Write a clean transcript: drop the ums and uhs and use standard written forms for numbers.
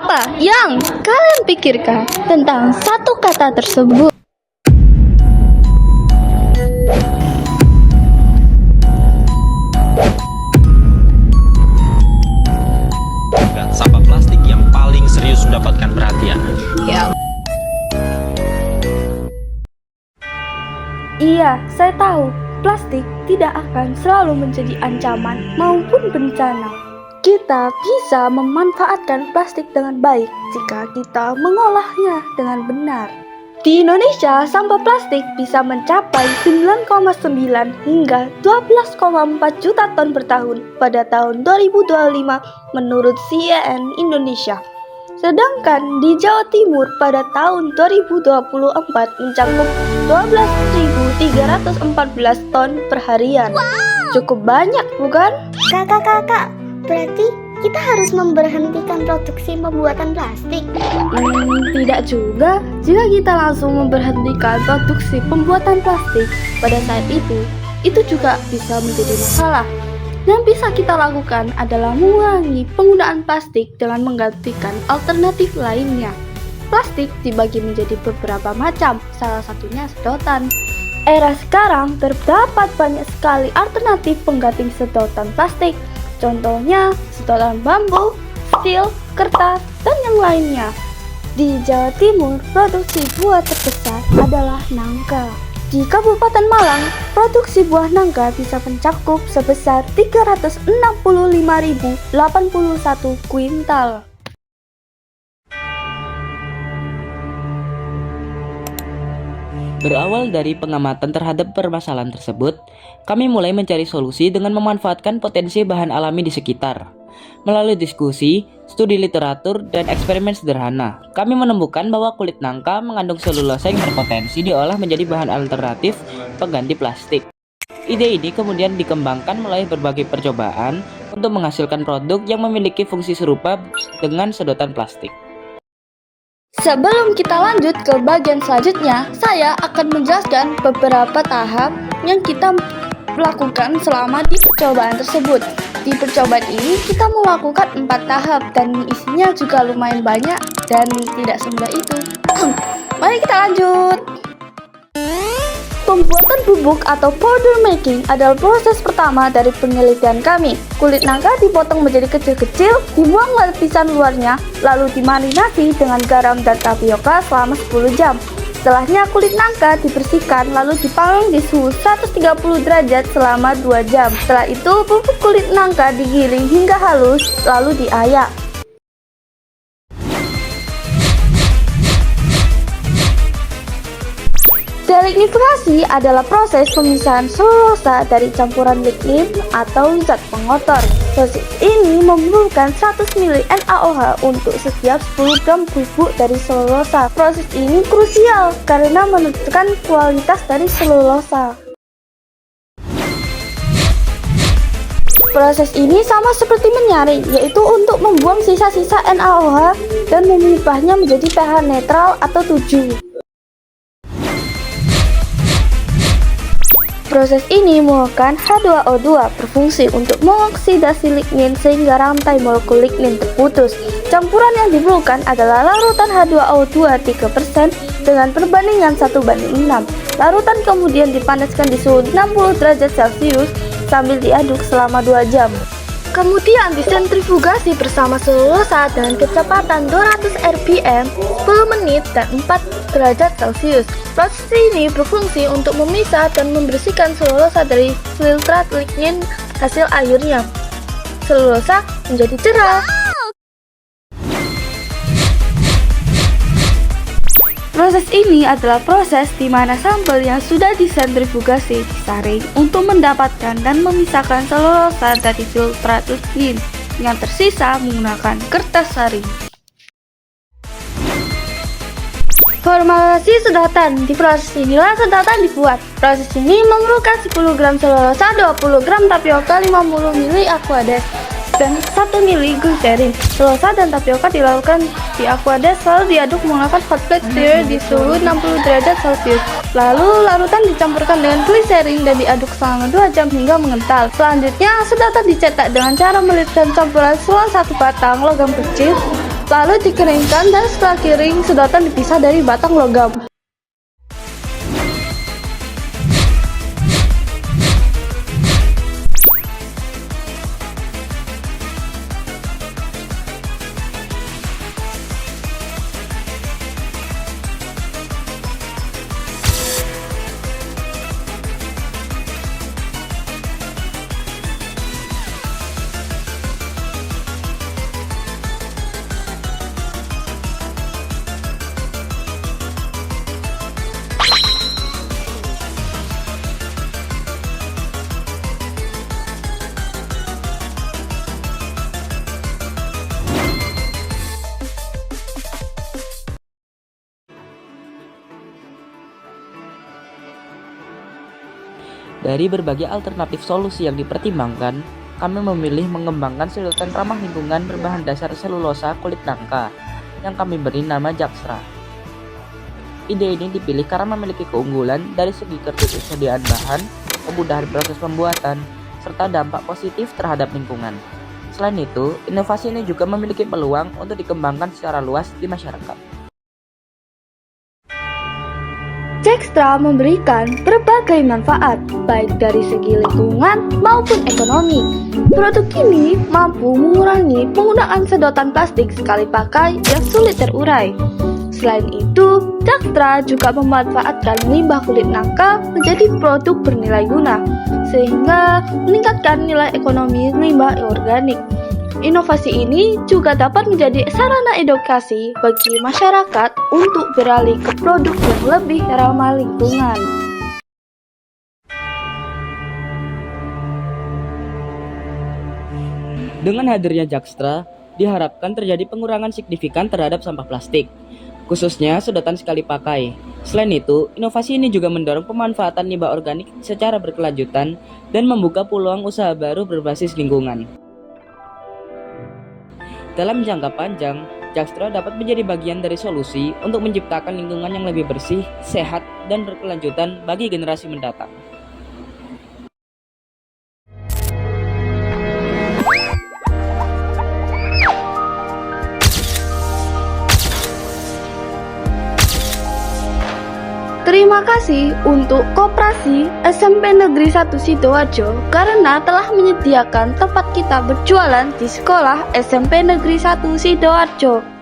Apa yang kalian pikirkan tentang satu kata tersebut? Sampah plastik yang paling serius mendapatkan perhatian. Iya, saya tahu. Plastik tidak akan selalu menjadi ancaman maupun bencana. Kita bisa memanfaatkan plastik dengan baik jika kita mengolahnya dengan benar. Di Indonesia, sampah plastik bisa mencapai 9,9 hingga 12,4 juta ton per tahun pada tahun 2025 menurut CNN Indonesia. Sedangkan di Jawa Timur pada tahun 2024 mencakup 12.314 ton per harian. Cukup banyak, bukan? Kakak, berarti kita harus memberhentikan produksi pembuatan plastik. Tidak juga. Jika kita langsung memberhentikan produksi pembuatan plastik pada saat itu juga bisa menjadi masalah. Yang bisa kita lakukan adalah mengurangi penggunaan plastik dengan menggantikan alternatif lainnya. Plastik dibagi menjadi beberapa macam, salah satunya sedotan. Era sekarang terdapat banyak sekali alternatif pengganti sedotan plastik. Contohnya sedotan bambu, steel, kertas, dan yang lainnya. Di Jawa Timur, produksi buah terbesar adalah nangka. Di Kabupaten Malang, produksi buah nangka bisa mencakup sebesar 365.081 kuintal. Berawal dari pengamatan terhadap permasalahan tersebut, kami mulai mencari solusi dengan memanfaatkan potensi bahan alami di sekitar. Melalui diskusi, studi literatur, dan eksperimen sederhana, kami menemukan bahwa kulit nangka mengandung selulosa yang berpotensi diolah menjadi bahan alternatif pengganti plastik. Ide ini kemudian dikembangkan melalui berbagai percobaan untuk menghasilkan produk yang memiliki fungsi serupa dengan sedotan plastik. Sebelum kita lanjut ke bagian selanjutnya, saya akan menjelaskan beberapa tahap yang kita lakukan selama di percobaan tersebut. Di percobaan ini kita melakukan 4 tahap dan isinya juga lumayan banyak dan tidak semudah itu. Mari kita lanjut. Pembuatan bubuk atau powder making adalah proses pertama dari penelitian kami. Kulit nangka dipotong menjadi kecil-kecil, dibuang lapisan luarnya, lalu dimarinasi dengan garam dan tapioka selama 10 jam. Setelahnya kulit nangka dibersihkan lalu dipanggang di suhu 130 derajat selama 2 jam. Setelah itu bubuk kulit nangka digiling hingga halus lalu diayak. Delignifikasi adalah proses pemisahan selulosa dari campuran lignin atau zat pengotor. Proses ini memerlukan 100 ml NaOH untuk setiap 10 gram bubuk dari selulosa. Proses ini krusial karena menentukan kualitas dari selulosa. Proses ini sama seperti menyaring, yaitu untuk membuang sisa-sisa NaOH dan mengubahnya menjadi pH netral atau 7. Proses ini menggunakan H2O2 berfungsi untuk mengoksidasi lignin sehingga rantai molekul lignin terputus. Campuran yang diperlukan adalah larutan H2O2 3% dengan perbandingan 1:6. Larutan kemudian dipanaskan di suhu 60 derajat Celcius sambil diaduk selama 2 jam. Kemudian disentrifugasi bersama selulosa dengan kecepatan 200 rpm 10 menit dan 4 derajat Celcius. Proses ini berfungsi untuk memisah dan membersihkan selulosa dari filtrat lignin hasil akhirnya. Selulosa menjadi cerah. Proses ini adalah proses di mana sampel yang sudah disentrifugasi disaring untuk mendapatkan dan memisahkan selulosa dari filtrat lignin yang tersisa menggunakan kertas saring. Formulasi sedotan. Di proses inilah sedotan dibuat. Proses ini memerlukan 10 gram selulosa, 20 gram tapioka, 50 ml aquades, dan 1 ml glycerin. Selulosa dan tapioka dilakukan di aquades lalu diaduk menggunakan hot plate stirrer di suhu 60 derajat Celcius. Lalu larutan dicampurkan dengan glycerin dan diaduk selama 2 jam hingga mengental. Selanjutnya sedotan dicetak dengan cara melilitkan campuran selon 1 batang logam kecil lalu dikeringkan dan setelah kering sedotan dipisah dari batang logam. Dari berbagai alternatif solusi yang dipertimbangkan, kami memilih mengembangkan sedotan ramah lingkungan berbahan dasar selulosa kulit nangka yang kami beri nama Jakstra. Ide ini dipilih karena memiliki keunggulan dari segi ketersediaan bahan, kemudahan proses pembuatan, serta dampak positif terhadap lingkungan. Selain itu, inovasi ini juga memiliki peluang untuk dikembangkan secara luas di masyarakat. Jakstra memberikan berbagai manfaat, baik dari segi lingkungan maupun ekonomi. Produk ini mampu mengurangi penggunaan sedotan plastik sekali pakai yang sulit terurai. Selain itu, Jakstra juga memanfaatkan limbah kulit nangka menjadi produk bernilai guna, sehingga meningkatkan nilai ekonomi limbah organik. Inovasi ini juga dapat menjadi sarana edukasi bagi masyarakat untuk beralih ke produk yang lebih ramah lingkungan. Dengan hadirnya Jakstra, diharapkan terjadi pengurangan signifikan terhadap sampah plastik, khususnya sedotan sekali pakai. Selain itu, inovasi ini juga mendorong pemanfaatan limbah organik secara berkelanjutan dan membuka peluang usaha baru berbasis lingkungan. Dalam jangka panjang, Jakstra dapat menjadi bagian dari solusi untuk menciptakan lingkungan yang lebih bersih, sehat, dan berkelanjutan bagi generasi mendatang. Terima kasih untuk Koperasi SMP Negeri 1 Sidoarjo karena telah menyediakan tempat kita berjualan di sekolah SMP Negeri 1 Sidoarjo.